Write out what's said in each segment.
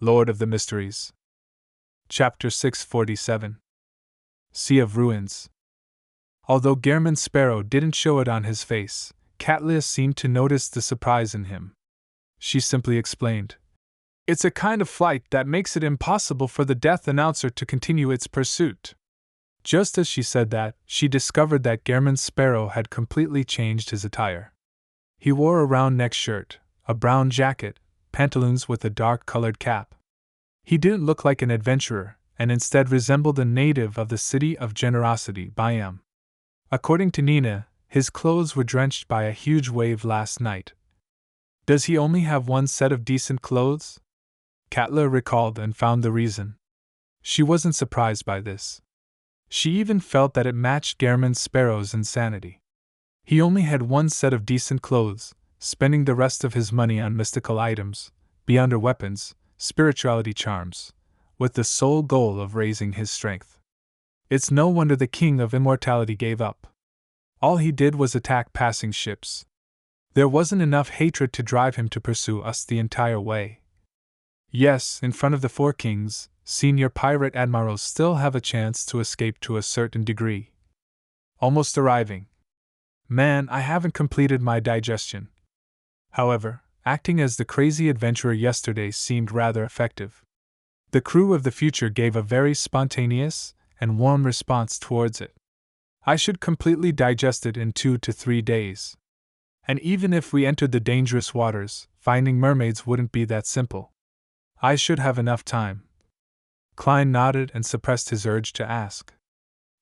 Lord of the Mysteries. Chapter 647. Sea of Ruins. Although Gehrman Sparrow didn't show it on his face, Katlia seemed to notice the surprise in him. She simply explained, "It's a kind of flight that makes it impossible for the death announcer to continue its pursuit." Just as she said that, she discovered that Gehrman Sparrow had completely changed his attire. He wore a round neck shirt, a brown jacket, pantaloons with a dark-colored cap. He didn't look like an adventurer, and instead resembled a native of the city of Generosity, Byam. According to Nina, his clothes were drenched by a huge wave last night. Does he only have one set of decent clothes? Katla recalled and found the reason. She wasn't surprised by this. She even felt that it matched Gehrman Sparrow's insanity. He only had one set of decent clothes, spending the rest of his money on mystical items, beyonder weapons, spirituality charms, with the sole goal of raising his strength. It's no wonder the King of Immortality gave up. All he did was attack passing ships. There wasn't enough hatred to drive him to pursue us the entire way. Yes, in front of the four kings, senior pirate admirals still have a chance to escape to a certain degree. Almost arriving. Man, I haven't completed my digestion. However, acting as the crazy adventurer yesterday seemed rather effective. The crew of the future gave a very spontaneous and warm response towards it. I should completely digest it in 2 to 3 days. And even if we entered the dangerous waters, finding mermaids wouldn't be that simple. I should have enough time. Klein nodded and suppressed his urge to ask.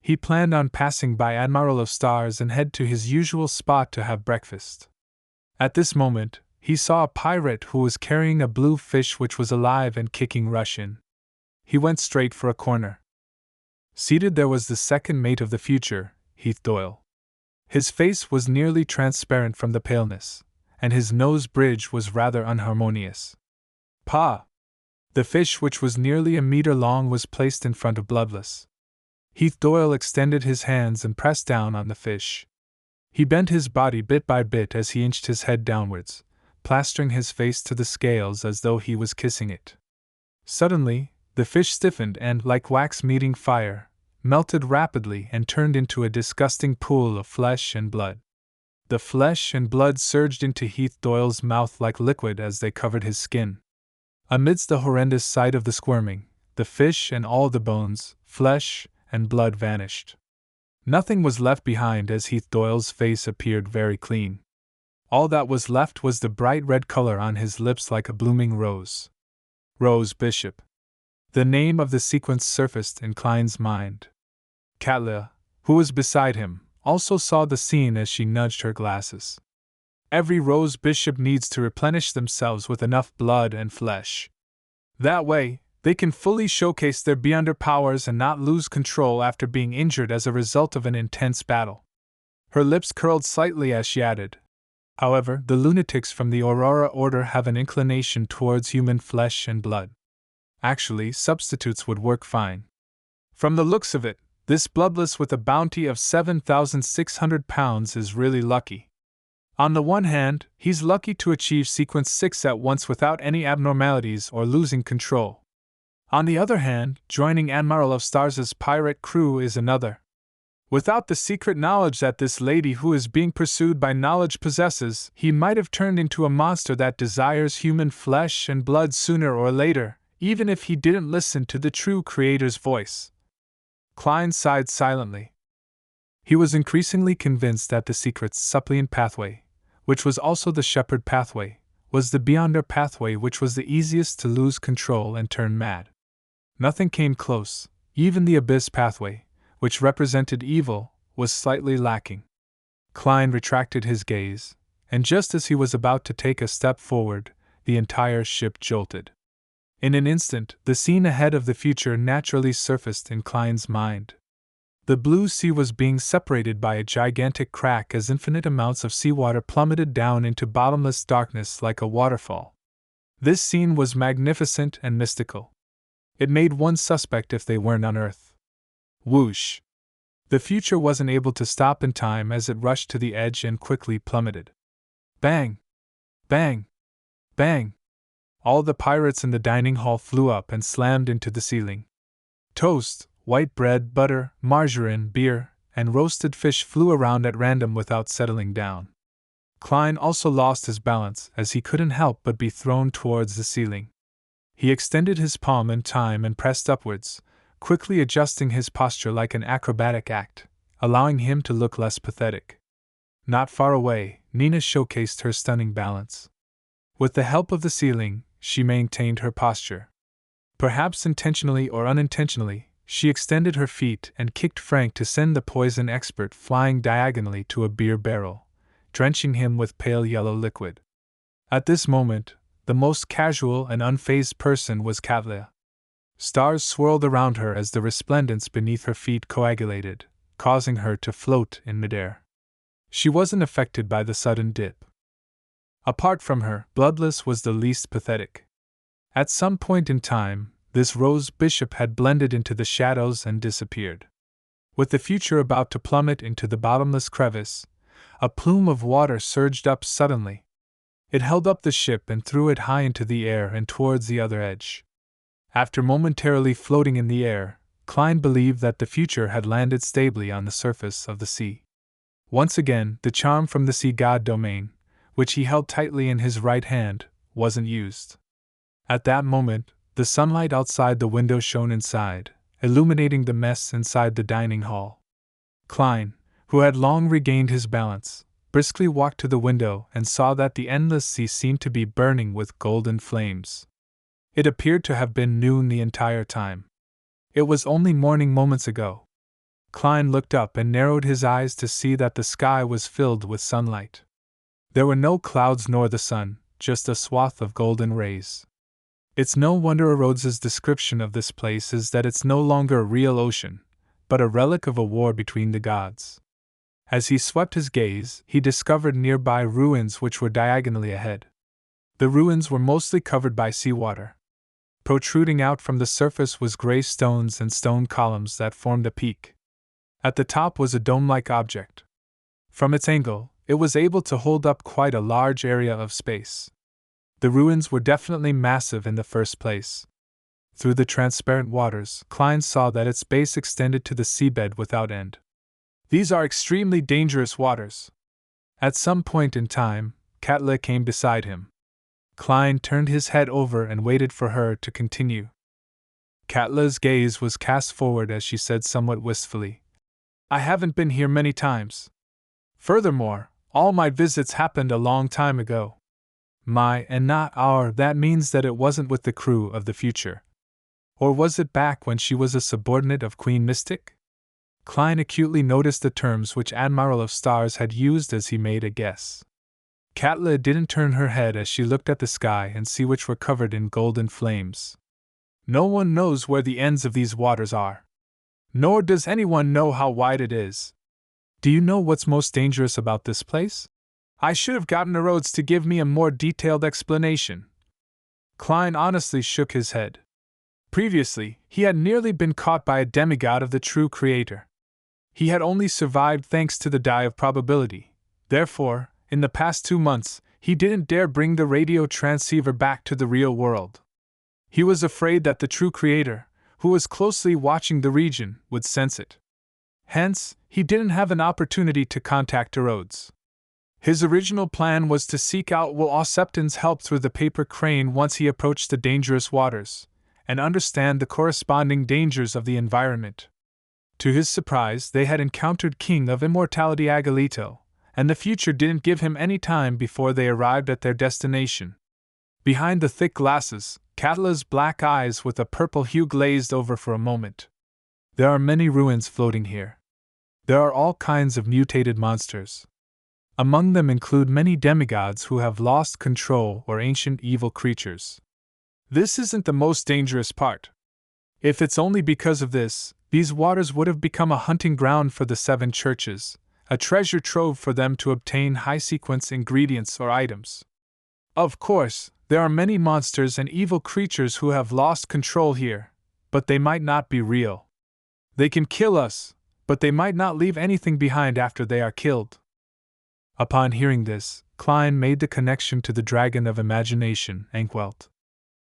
He planned on passing by Admiral of Stars and head to his usual spot to have breakfast. At this moment, he saw a pirate who was carrying a blue fish which was alive and kicking rush in. He went straight for a corner. Seated there was the second mate of the future, Heath Doyle. His face was nearly transparent from the paleness, and his nose bridge was rather unharmonious. Pa! The fish, which was nearly a meter long, was placed in front of Bloodless. Heath Doyle extended his hands and pressed down on the fish. He bent his body bit by bit as he inched his head downwards, plastering his face to the scales as though he was kissing it. Suddenly, the fish stiffened and, like wax meeting fire, melted rapidly and turned into a disgusting pool of flesh and blood. The flesh and blood surged into Heath Doyle's mouth like liquid as they covered his skin. Amidst the horrendous sight of the squirming, the fish and all the bones, flesh, and blood vanished. Nothing was left behind as Heath Doyle's face appeared very clean. All that was left was the bright red color on his lips like a blooming rose. Rose Bishop. The name of the sequence surfaced in Klein's mind. Katla, who was beside him, also saw the scene as she nudged her glasses. Every Rose Bishop needs to replenish themselves with enough blood and flesh. That way, they can fully showcase their beyonder powers and not lose control after being injured as a result of an intense battle. Her lips curled slightly as she added, "However, the lunatics from the Aurora Order have an inclination towards human flesh and blood. Actually, substitutes would work fine. From the looks of it, this Bloodless with a bounty of 7,600 pounds is really lucky. On the one hand, he's lucky to achieve Sequence 6 at once without any abnormalities or losing control. On the other hand, joining Admiral of Stars' pirate crew is another. Without the secret knowledge that this lady who is being pursued by knowledge possesses, he might have turned into a monster that desires human flesh and blood sooner or later, even if he didn't listen to the true Creator's voice." Klein sighed silently. He was increasingly convinced that the secret's suppliant pathway, which was also the shepherd pathway, was the beyonder pathway which was the easiest to lose control and turn mad. Nothing came close, even the abyss pathway, which represented evil, was slightly lacking. Klein retracted his gaze, and just as he was about to take a step forward, the entire ship jolted. In an instant, the scene ahead of the future naturally surfaced in Klein's mind. The blue sea was being separated by a gigantic crack as infinite amounts of seawater plummeted down into bottomless darkness like a waterfall. This scene was magnificent and mystical. It made one suspect if they weren't on Earth. Whoosh! The future wasn't able to stop in time as it rushed to the edge and quickly plummeted. Bang! Bang! Bang! All the pirates in the dining hall flew up and slammed into the ceiling. Toast, white bread, butter, margarine, beer, and roasted fish flew around at random without settling down. Klein also lost his balance as he couldn't help but be thrown towards the ceiling. He extended his palm in time and pressed upwards, quickly adjusting his posture like an acrobatic act, allowing him to look less pathetic. Not far away, Nina showcased her stunning balance. With the help of the ceiling, she maintained her posture. Perhaps intentionally or unintentionally, she extended her feet and kicked Frank to send the poison expert flying diagonally to a beer barrel, drenching him with pale yellow liquid. At this moment, the most casual and unfazed person was Katla. Stars swirled around her as the resplendence beneath her feet coagulated, causing her to float in midair. She wasn't affected by the sudden dip. Apart from her, Bloodless was the least pathetic. At some point in time, this rose bishop had blended into the shadows and disappeared. With the future about to plummet into the bottomless crevice, a plume of water surged up suddenly. It held up the ship and threw it high into the air and towards the other edge. After momentarily floating in the air, Klein believed that the future had landed stably on the surface of the sea. Once again, the charm from the sea god domain, which he held tightly in his right hand, wasn't used. At that moment, the sunlight outside the window shone inside, illuminating the mess inside the dining hall. Klein, who had long regained his balance, briskly walked to the window and saw that the endless sea seemed to be burning with golden flames. It appeared to have been noon the entire time. It was only morning moments ago. Klein looked up and narrowed his eyes to see that the sky was filled with sunlight. There were no clouds nor the sun, just a swath of golden rays. It's no wonder Rhodes's description of this place is that it's no longer a real ocean, but a relic of a war between the gods. As he swept his gaze, he discovered nearby ruins which were diagonally ahead. The ruins were mostly covered by seawater. Protruding out from the surface was gray stones and stone columns that formed a peak. At the top was a dome-like object. From its angle, it was able to hold up quite a large area of space. The ruins were definitely massive in the first place. Through the transparent waters, Klein saw that its base extended to the seabed without end. These are extremely dangerous waters. At some point in time, Katla came beside him. Klein turned his head over and waited for her to continue. Katla's gaze was cast forward as she said somewhat wistfully, "I haven't been here many times. Furthermore, all my visits happened a long time ago. My and not our, that means that it wasn't with the crew of the future. Or was it back when she was a subordinate of Queen Mystic?" Klein acutely noticed the terms which Admiral of Stars had used as he made a guess. Katla didn't turn her head as she looked at the sky and sea which were covered in golden flames. No one knows where the ends of these waters are. Nor does anyone know how wide it is. Do you know what's most dangerous about this place? I should have gotten Rhodes to give me a more detailed explanation. Klein honestly shook his head. Previously, he had nearly been caught by a demigod of the true creator. He had only survived thanks to the die of probability. Therefore, in the past 2 months, he didn't dare bring the radio transceiver back to the real world. He was afraid that the true creator, who was closely watching the region, would sense it. Hence, he didn't have an opportunity to contact Rhodes. His original plan was to seek out Will Osepton's help through the paper crane once he approached the dangerous waters, and understand the corresponding dangers of the environment. To his surprise, they had encountered King of Immortality Agalito, and the future didn't give him any time before they arrived at their destination. Behind the thick glasses, Katla's black eyes with a purple hue glazed over for a moment. There are many ruins floating here. There are all kinds of mutated monsters. Among them include many demigods who have lost control or ancient evil creatures. This isn't the most dangerous part. If it's only because of this, these waters would have become a hunting ground for the 7 churches, a treasure trove for them to obtain high-sequence ingredients or items. Of course, there are many monsters and evil creatures who have lost control here, but they might not be real. They can kill us, but they might not leave anything behind after they are killed. Upon hearing this, Klein made the connection to the dragon of imagination, Ankwelt.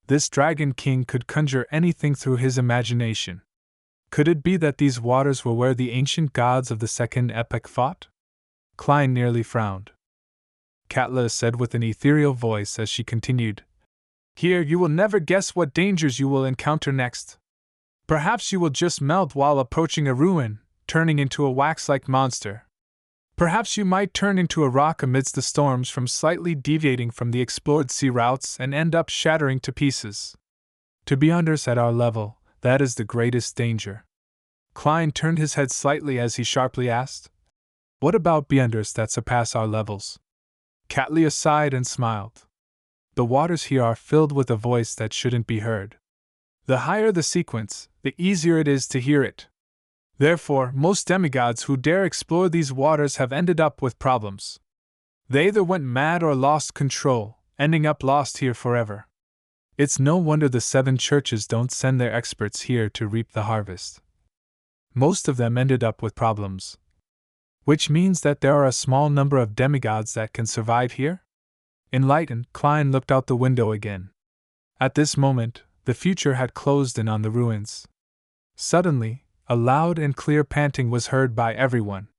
This Dragon King could conjure anything through his imagination. Could it be that these waters were where the ancient gods of the second epoch fought? Klein nearly frowned. Katla said with an ethereal voice as she continued, "Here you will never guess what dangers you will encounter next. Perhaps you will just melt while approaching a ruin, turning into a wax-like monster. Perhaps you might turn into a rock amidst the storms from slightly deviating from the explored sea routes and end up shattering to pieces. To be under us at our level, that is the greatest danger." Klein turned his head slightly as he sharply asked, "What about beyonders that surpass our levels?" Katlia sighed and smiled. "The waters here are filled with a voice that shouldn't be heard. The higher the sequence, the easier it is to hear it. Therefore, most demigods who dare explore these waters have ended up with problems. They either went mad or lost control, ending up lost here forever. It's no wonder the 7 churches don't send their experts here to reap the harvest. Most of them ended up with problems. Which means that there are a small number of demigods that can survive here?" Enlightened, Klein looked out the window again. At this moment, the future had closed in on the ruins. Suddenly, a loud and clear panting was heard by everyone.